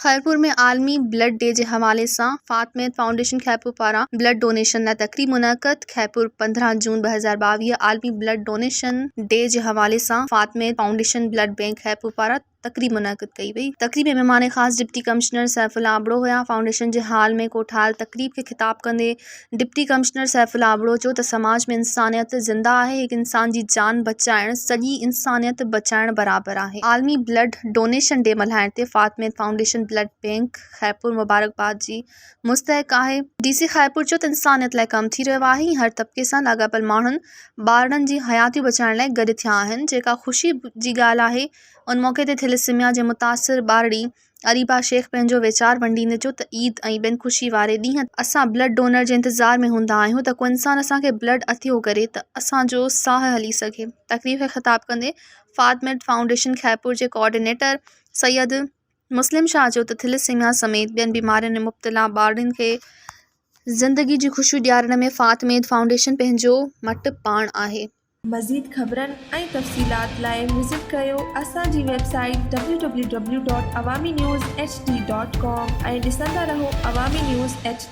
खैरपुर में आलमी blood day जे हवाले सां फातमेद फाउंडेशन खैरपुर पारां ब्लड डोनेशन लाइ तक़रीब मुनक़द। खैरपुर 15 जून 2022 आलमी ब्लड डोनेशन डे जे हवाले सां फातमेद फाउंडेशन ब्लड बैंक खैरपुर पारां तक़रीब मुनक़द कई वई। तक़रीब में मेहमान ख़ास डिप्टी कमिश्नर सैफुल्ला आबड़ो हुआ। फाउंडेशन जे हाल में कोठाल तक़रीब के खिताब कंदे डिप्टी कमिश्नर सैफुल्ला आबड़ो चयो त समाज में इंसानियत ज़िंदा आहे। हिक इंसान जी जान बचाइण सॼी इंसानियत बचाइण बराबर आहे। आलमी ब्लड डोनेशन डे मल्हाइण ते फातमेद फाउंडेशन ब्लड बैंक खैरपुर मुबारकबाद जी मुस्तहिक़ आहे। DC खैरपुर चयो त इंसानियत लाइ कमु थी रहियो आहे। हर तबक़े सां लाॻापियल माण्हुनि ॿारनि जी हयातियूं बचाइण लाइ गॾु थिया आहिनि, जेका ख़ुशी जी ॻाल्हि आहे। उन मौक़े ते थैलेसीमिया जे मुतासिर ॿारड़ी अरीबा शेख पंहिंजो वीचार वंडींदे चयो त ईद ऐं ॿियनि ख़ुशी वारे ॾींहं असां ब्लड डोनर जे इंतज़ार में हूंदा आहियूं त को इंसान असांखे ब्लड अतियो करे त असांजो साह हली सघे। तक़रीब खे ख़िताब कंदे फातमेद फाउंडेशन खैरपुर जे कोऑर्डिनेटर सैयद मुस्लिम शाह चयो त थैलेसीमिया समेत ॿियनि बीमारियुनि में मुब्तला ॿारनि खे ज़िंदगी जी ख़ुशियूं ॾियारण में फातमेद फाउंडेशन पंहिंजो मट पाण आहे। मज़ीद ख़बरनि ऐं तफ़सीलात लाइ विज़िट कयो असांजी वेबसाइट www.awamiNewsHD.com ऐं ॾिसंदा रहो अवामी न्यूज़ HD।